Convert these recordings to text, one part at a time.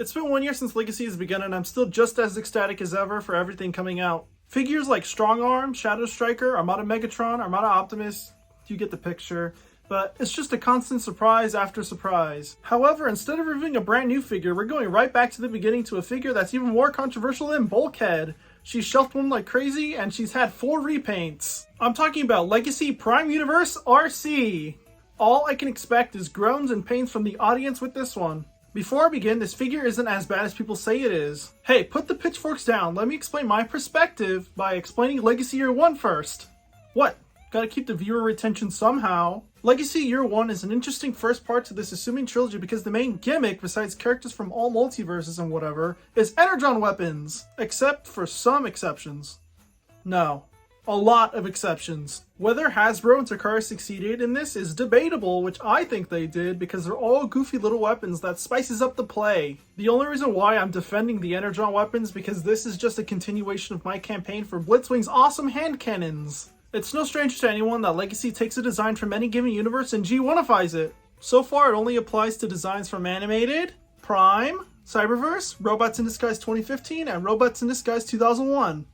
It's been 1 year since Legacy has begun and I'm still just as ecstatic as ever for everything coming out. Figures like Strong Arm, Shadow Striker, Armada Megatron, Armada Optimus, you get the picture. But it's just a constant surprise after surprise. However, instead of reviewing a brand new figure, we're going right back to the beginning to a figure that's even more controversial than Bulkhead. She's shelved one like crazy and she's had 4 repaints. I'm talking about Legacy Prime Universe Arcee. All I can expect is groans and pains from the audience with this one. Before I begin, this figure isn't as bad as people say it is. Hey, put the pitchforks down. Let me explain my perspective by explaining Legacy Year 1 first. What? Gotta keep the viewer retention somehow. Legacy Year 1 is an interesting first part to this assuming trilogy because the main gimmick, besides characters from all multiverses and whatever, is Energon weapons. Except for some exceptions. No. A lot of exceptions. Whether Hasbro and Takara succeeded in this is debatable, which I think they did because they're all goofy little weapons that spices up the play. The only reason why I'm defending the Energon weapons because this is just a continuation of my campaign for Blitzwing's awesome hand cannons. It's no stranger to anyone that Legacy takes a design from any given universe and G1ifies it. So far it only applies to designs from Animated, Prime, Cyberverse, Robots in Disguise 2015, and Robots in Disguise 2001.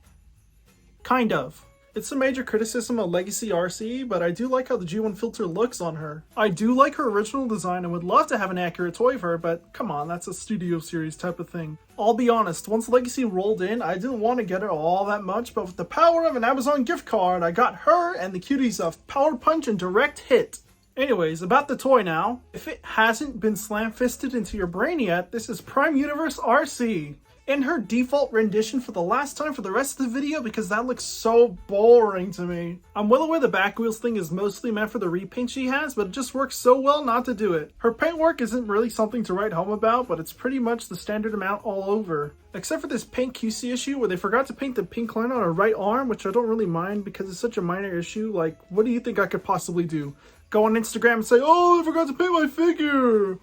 Kind of. It's a major criticism of Legacy Arcee, but I do like how the G1 filter looks on her. I do like her original design and would love to have an accurate toy of her, but come on, that's a studio series type of thing. I'll be honest, once Legacy rolled in, I didn't want to get her all that much, but with the power of an Amazon gift card, I got her and the cuties of Power Punch and Direct Hit. Anyways, about the toy now. If it hasn't been slam-fisted into your brain yet, this is Prime Universe Arcee. In her default rendition for the last time for the rest of the video because that looks so boring to me. I'm well aware the back wheels thing is mostly meant for the repaint she has, but it just works so well not to do it. Her paintwork isn't really something to write home about, but it's pretty much the standard amount all over. Except for this paint QC issue where they forgot to paint the pink line on her right arm, which I don't really mind because it's such a minor issue. Like, what do you think I could possibly do? Go on Instagram and say, oh, I forgot to paint my figure!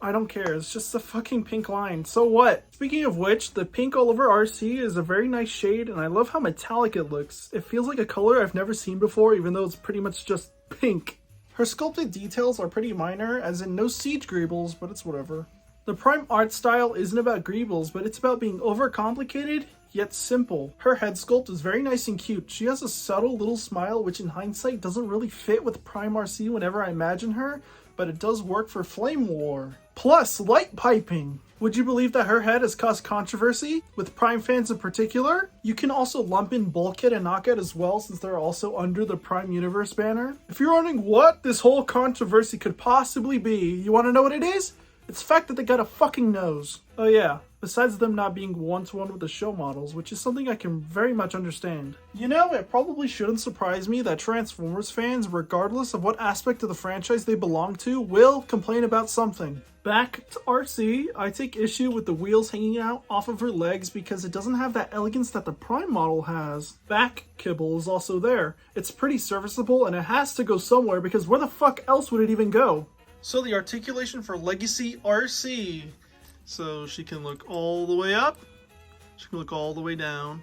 I don't care, it's just a fucking pink line, so what? Speaking of which, the pink all over Arcee is a very nice shade and I love how metallic it looks. It feels like a color I've never seen before even though it's pretty much just pink. Her sculpted details are pretty minor, as in no siege greebles, but it's whatever. The Prime art style isn't about greebles, but it's about being overcomplicated, yet simple. Her head sculpt is very nice and cute. She has a subtle little smile which in hindsight doesn't really fit with Prime Arcee whenever I imagine her, but it does work for Flame War. Plus, light piping. Would you believe that her head has caused controversy, with Prime fans in particular? You can also lump in Bulkhead and Knockout as well since they're also under the Prime Universe banner. If you're wondering what this whole controversy could possibly be, you want to know what it is? It's the fact that they got a fucking nose. Oh yeah, besides them not being one-to-one with the show models, which is something I can very much understand. You know, it probably shouldn't surprise me that Transformers fans, regardless of what aspect of the franchise they belong to, will complain about something. Back to Arcee, I take issue with the wheels hanging out off of her legs because it doesn't have that elegance that the Prime model has. Back kibble is also there. It's pretty serviceable and it has to go somewhere because where the fuck else would it even go? So the articulation for Legacy Arcee. So she can look all the way up, she can look all the way down.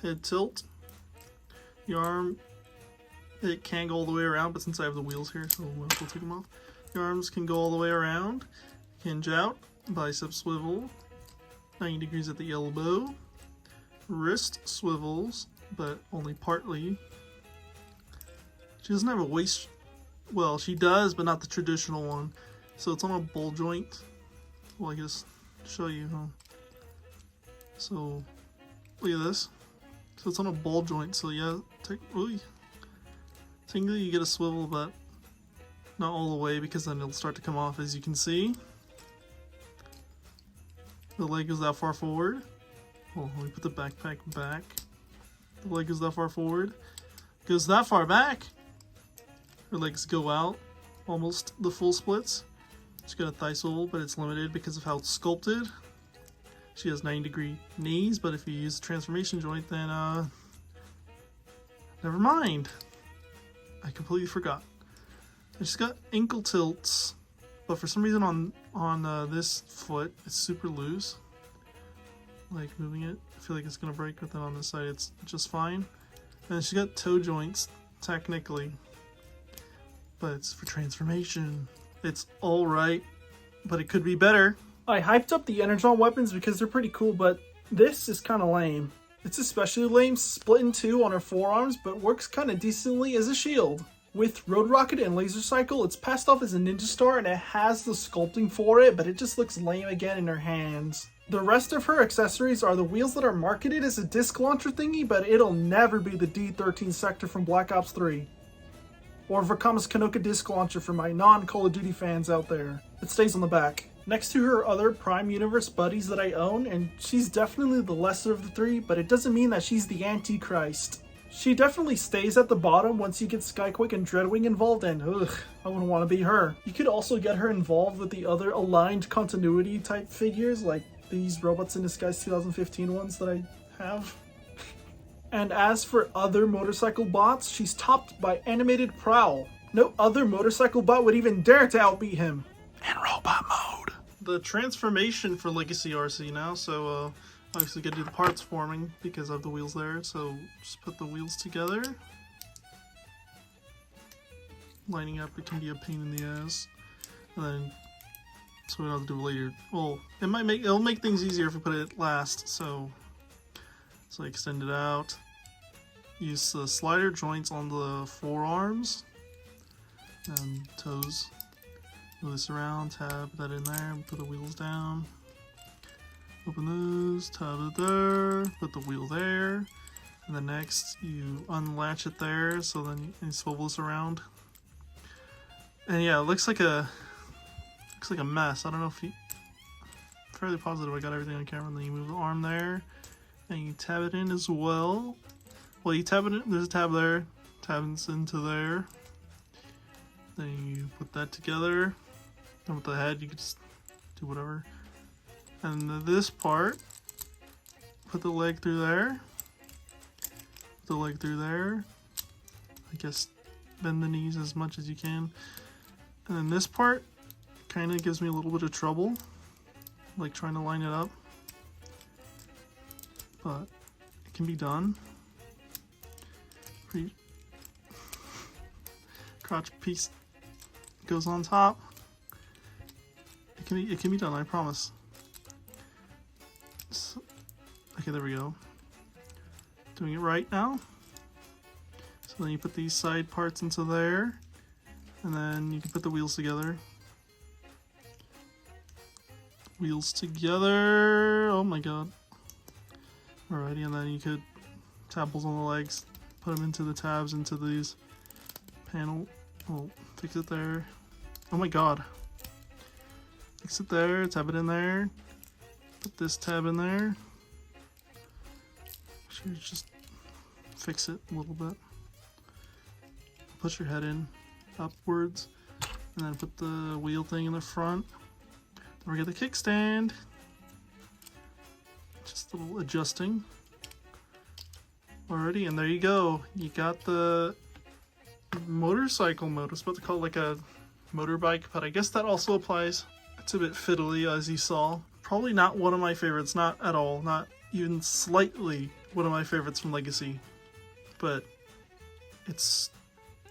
Head tilt. The arm, it can go all the way around, but since I have the wheels here, so we'll take them off. The arms can go all the way around. Hinge out, bicep swivel, 90 degrees at the elbow. Wrist swivels, but only partly. She doesn't have a waist, well, she does, but not the traditional one. So it's on a ball joint. Well, I guess show you, huh? So look at this. So it's on a ball joint. So yeah, technically you get a swivel, but not all the way because then it'll start to come off. As you can see, the leg goes that far forward. Well, let me put the backpack back. The leg goes that far forward. Goes that far back. Her legs go out almost the full splits. She's got a thigh swivel, but it's limited because of how it's sculpted. She has 90-degree knees, but if you use the transformation joint, then never mind. I completely forgot. And she's got ankle tilts, but for some reason on this foot, it's super loose. Like moving it, I feel like it's gonna break, but then on this side, it's just fine. And she's got toe joints, technically, but it's for transformation. It's alright, but it could be better. I hyped up the Energon weapons because they're pretty cool, but this is kind of lame. It's especially lame, split in two on her forearms, but works kind of decently as a shield. With Road Rocket and Laser Cycle, it's passed off as a ninja star and it has the sculpting for it, but it just looks lame again in her hands. The rest of her accessories are the wheels that are marketed as a disc launcher thingy, but it'll never be the D-13 sector from Black Ops 3. Or Vakama's Kanoka disc launcher for my non-Call of Duty fans out there. It stays on the back. Next to her other Prime Universe buddies that I own, and she's definitely the lesser of the three, but it doesn't mean that she's the Antichrist. She definitely stays at the bottom once you get Skyquake and Dreadwing involved, and ugh, I wouldn't want to be her. You could also get her involved with the other aligned continuity type figures, like these Robots in Disguise 2015 ones that I have. And as for other motorcycle bots, she's topped by Animated Prowl. No other motorcycle bot would even dare to outbeat him. In robot mode. The transformation for Legacy Arcee now, so obviously gotta do the parts forming because I have the wheels there, so just put the wheels together. Lining up, it can be a pain in the ass. And then, so we don't have to do it later. Well, it'll make things easier if we put it last, so extend it out. Use the slider joints on the forearms and toes. Move this around, tab that in there, put the wheels down. Open those, tab it there, put the wheel there. And then next you unlatch it there, so then you swivel this around. And yeah, it looks like a mess. I don't know if you, fairly positive I got everything on camera. And then you move the arm there, and you tab it in as well. Well, you tab it in, there's a tab there, tabs into there. Then you put that together. And with the head, you can just do whatever. And this part, put the leg through there. Put the leg through there. I guess bend the knees as much as you can. And then this part kind of gives me a little bit of trouble, like trying to line it up. But it can be done. Crotch piece goes on top. It can be done, I promise. So, okay, there we go. Doing it right now. So then you put these side parts into there, and then you can put the wheels together. Wheels together. Oh my god. Alrighty, and then you could tabs on the legs, put them into the tabs into these panel. Oh, fix it there. Oh my god. Fix it there, tab it in there. Put this tab in there. Should just fix it a little bit. Push your head in upwards, and then put the wheel thing in the front. Then we get the kickstand. Just a little adjusting. Alrighty, and there you go. You got the motorcycle mode. I was about to call it like a motorbike, but I guess that also applies. It's a bit fiddly, as you saw. Probably not one of my favorites, not at all, not even slightly one of my favorites from Legacy. But it's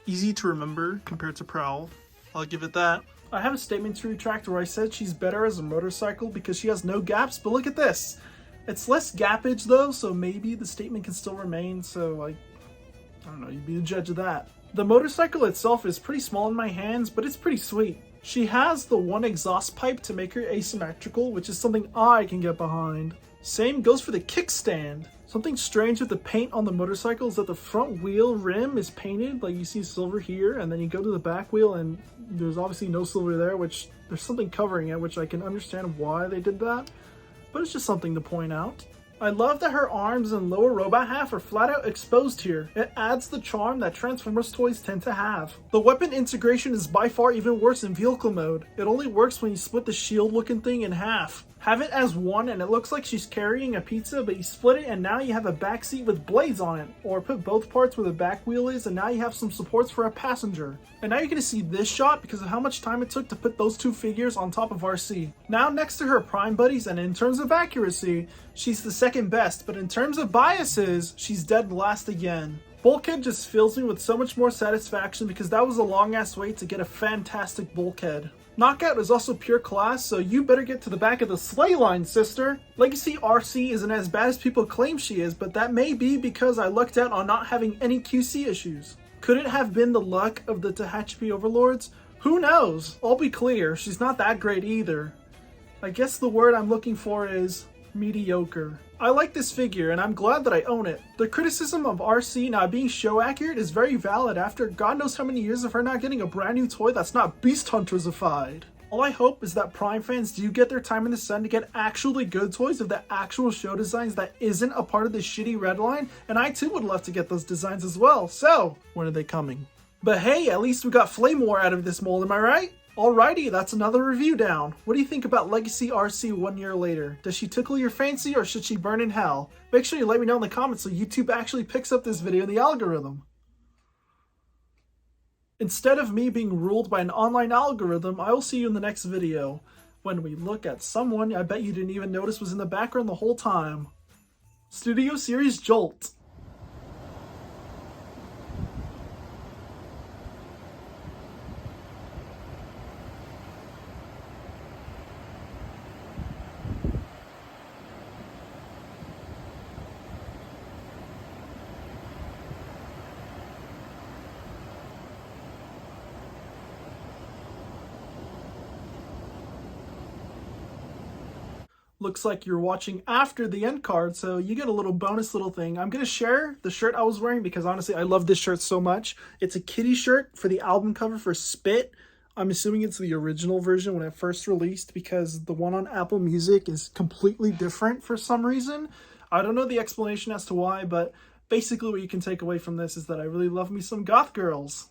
easy to remember compared to Prowl. I'll give it that. I have a statement to retract where I said she's better as a motorcycle because she has no gaps, but look at this. It's less gappage though, so maybe the statement can still remain, so I don't know, you'd be the judge of that. The motorcycle itself is pretty small in my hands, but it's pretty sweet. She has the one exhaust pipe to make her asymmetrical, which is something I can get behind. Same goes for the kickstand. Something strange with the paint on the motorcycle is that the front wheel rim is painted, like you see silver here, and then you go to the back wheel and there's obviously no silver there, which there's something covering it, which I can understand why they did that, but it's just something to point out. I love that her arms and lower robot half are flat out exposed here. It adds the charm that Transformers toys tend to have. The weapon integration is by far even worse in vehicle mode. It only works when you split the shield looking thing in half. Have it as one and it looks like she's carrying a pizza, but you split it and now you have a back seat with blades on it. Or put both parts where the back wheel is and now you have some supports for a passenger. And now you're going to see this shot because of how much time it took to put those two figures on top of Arcee. Now next to her prime buddies, and in terms of accuracy, she's the second best, but in terms of biases, she's dead last again. Bulkhead just fills me with so much more satisfaction because that was a long ass wait to get a fantastic bulkhead. Knockout is also pure class, so you better get to the back of the sleigh line, sister. Legacy Arcee isn't as bad as people claim she is, but that may be because I lucked out on not having any QC issues. Could it have been the luck of the Tehachapi overlords? Who knows? I'll be clear, she's not that great either. I guess the word I'm looking for is mediocre. I like this figure and I'm glad that I own it. The criticism of Arcee not being show accurate is very valid after God knows how many years of her not getting a brand new toy that's not Beast Huntersified. All I hope is that Prime fans do get their time in the sun to get actually good toys of the actual show designs that isn't a part of the shitty red line, and I too would love to get those designs as well, so when are they coming? But hey, at least we got Flame War out of this mold, am I right? Alrighty, that's another review down. What do you think about Legacy Arcee 1 year later? Does she tickle your fancy or should she burn in hell? Make sure you let me know in the comments so YouTube actually picks up this video in the algorithm. Instead of me being ruled by an online algorithm, I will see you in the next video, when we look at someone I bet you didn't even notice was in the background the whole time. Studio Series Jolt. Looks like you're watching after the end card, so you get a little bonus little thing. I'm going to share the shirt I was wearing because honestly, I love this shirt so much. It's a kitty shirt for the album cover for Spit. I'm assuming it's the original version when it first released because the one on Apple Music is completely different for some reason. I don't know the explanation as to why, but basically what you can take away from this is that I really love me some goth girls.